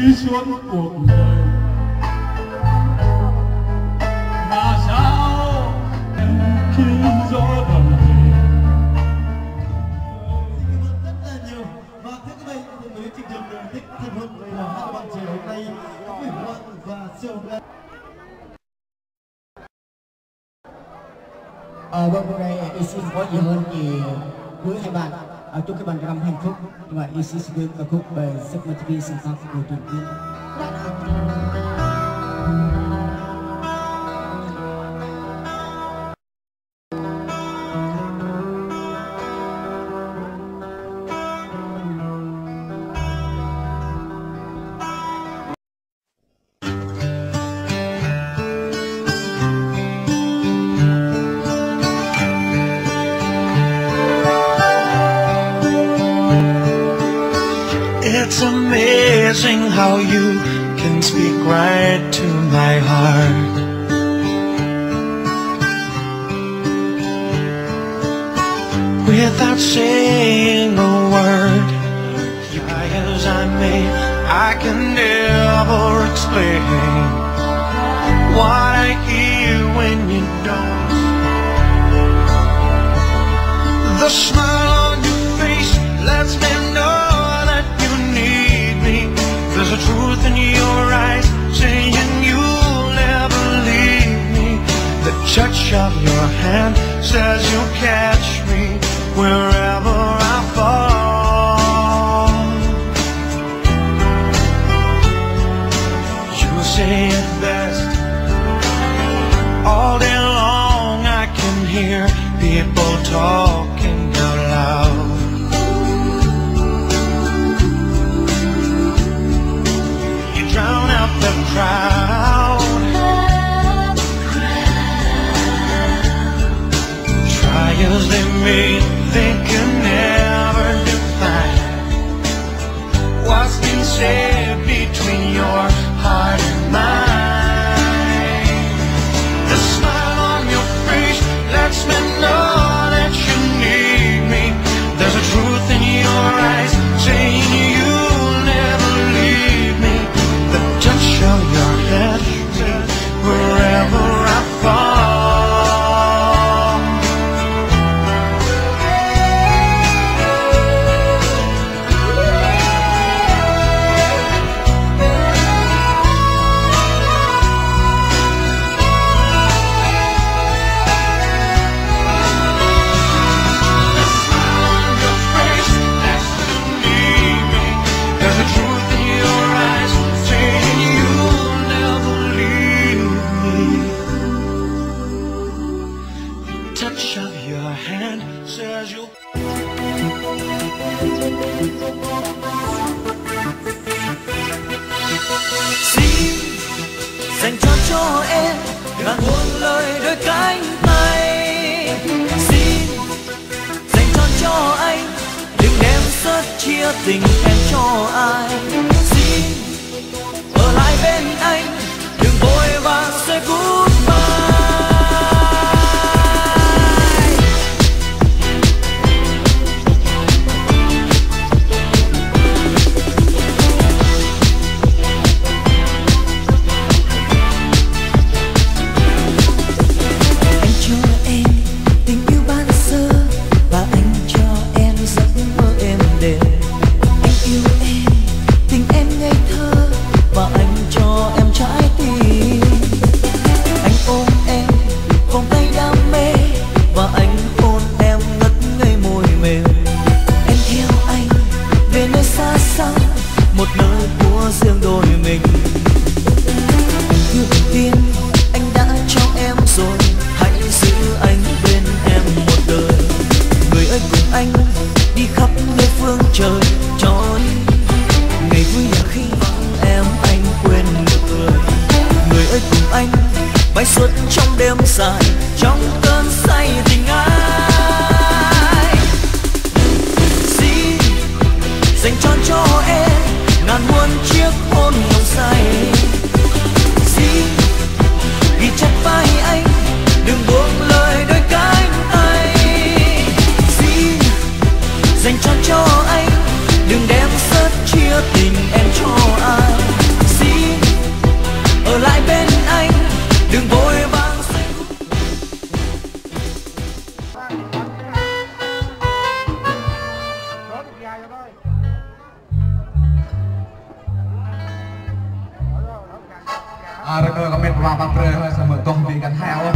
đi suốt cuộc đời mà sao em khi gió đầm về. Rất là nhiều và thưa các bạn với chương trình thích thân hồn về là hai bạn trẻ hôm nay Nguyễn Quang và Siêu Hồng. Vâng, hôm nay EC có gì hơn thì gửi hai bạn chúc các bạn năm hạnh phúc và EC sẽ gửi ca khúc về giấc mơ TV sáng tác của Trường Tiên. It's amazing how you can speak right to my heart. Without saying a word, try as I may, I can never explain what I hear when you don't. The smile on your face lets me know there's a truth in your eyes saying you'll never leave me. The touch of your hand says you'll catch me wherever I fall. You say it best. All day long I can hear people talking out loud. Drown out the crowd. Try as they may, they can never define what's been said between your heart and mine. The smile on your face lets me know that you need me. There's a truth in your eyes saying you'll never leave me. The touch of your hand wherever I fall. The smile on your face lets me need me. There's a truth in your eyes saying you'll never leave me. The touch of your hand says you'll. Xin dành cho em ngàn muôn lời đôi cánh tay. Xin dành cho anh đừng đem sớt chia tình em cho ai. Xin ở lại bên anh đừng vội vàng say goodbye. Anh cho em tình yêu ban sơ và anh cho em giấc mơ êm đềm. Anh yêu em tình em ngây thơ và anh cho em trái tim. Anh ôm em vòng tay đam mê và anh hôn em ngất ngây môi mềm. Em theo anh về nơi xa xăm, một nơi của riêng đôi mình. Trước tiên anh đã cho em rồi, hãy giữ anh bên em một đời. Người ơi cùng anh đi khắp nơi phương trời, cho ngày vui là khi vắng em anh quên nụ cười. Người ơi cùng anh bay suốt trong đêm dài, trong cơn say tình ai. Xin dành cho em ngàn muôn chiếc hôn nồng say. Xin ghi chặt vai anh đừng buông lời đôi cánh tay. Xin dành cho anh đừng đem sớt chia tình em cho ai. rồi có comment vào băng rơi thôi xong rồi toàn bị cắn heo.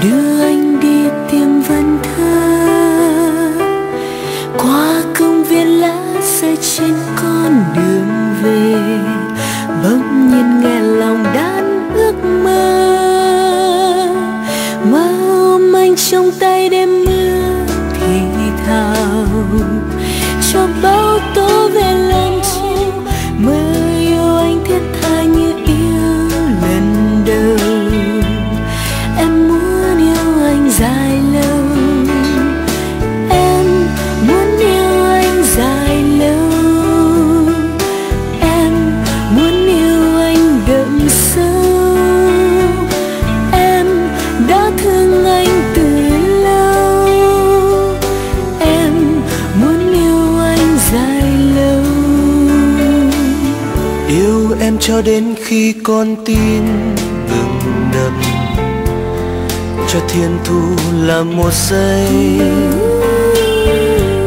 đưa anh đi tìm vần thơ qua công viên lá rơi trên con đường về, bỗng nhiên nghe lòng đan ước mơ, mơ ôm anh trong tay đêm mưa thì thào cho bao tố về lần chiều, mơ yêu anh thiết tha như yêu lần đầu. Em muốn yêu anh dài lâu, em muốn yêu anh dài lâu, em muốn yêu anh đậm sâu. Em đã thương anh từ lâu, em muốn yêu anh dài lâu. Yêu em cho đến khi con tim ngừng đập, cho thiên thu là một giây.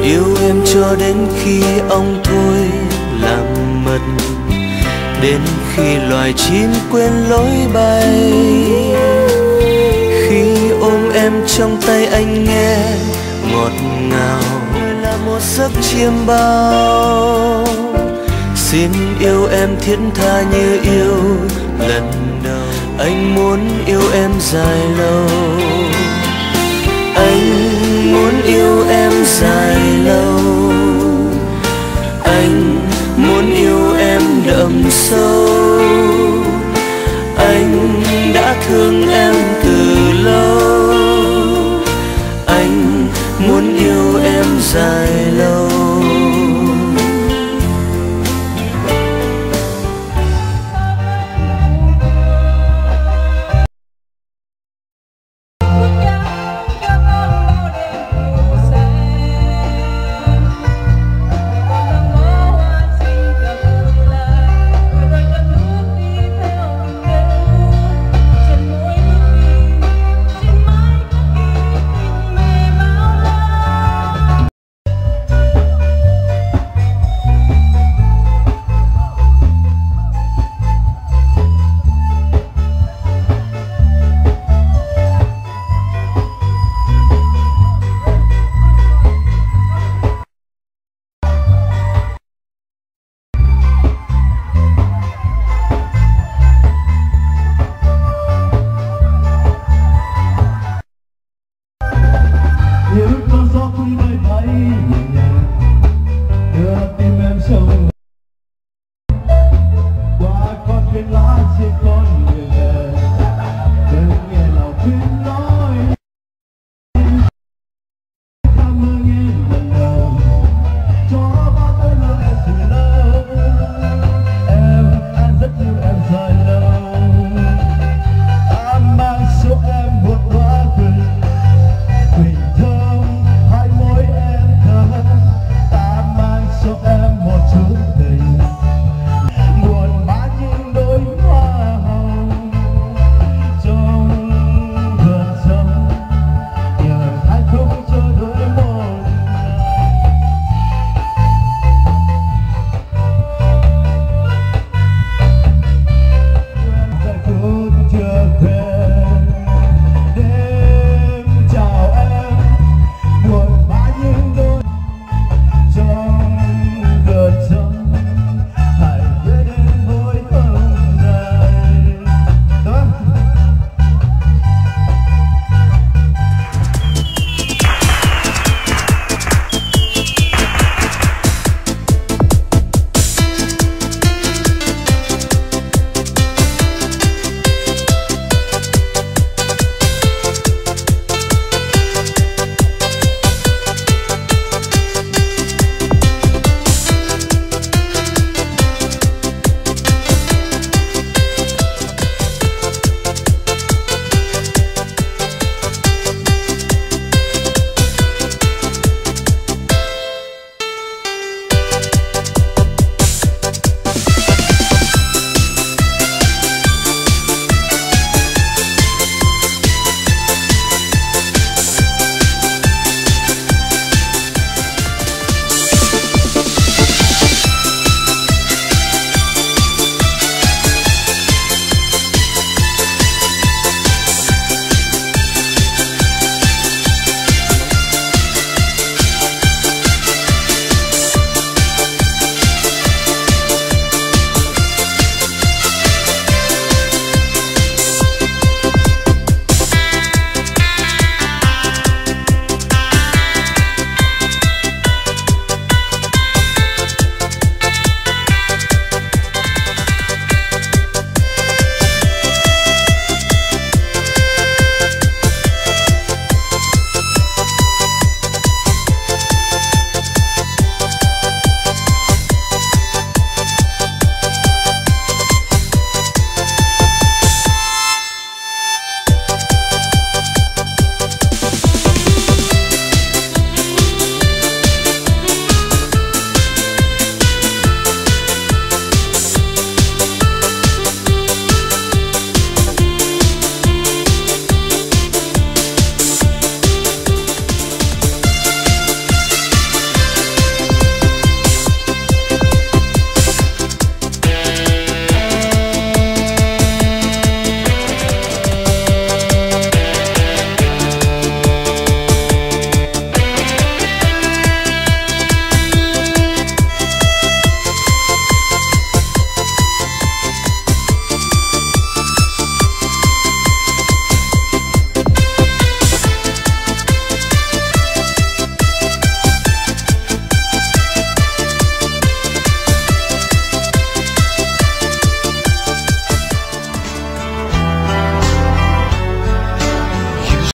Yêu em cho đến khi ong thôi làm mật, đến khi loài chim quên lối bay. Khi ôm em trong tay anh nghe ngọt ngào là một giấc chiêm bao. Xin yêu em thiết tha như yêu lần đầu. Anh muốn yêu em dài lâu, anh muốn yêu em dài lâu, anh muốn yêu em đậm sâu. Anh đã thương em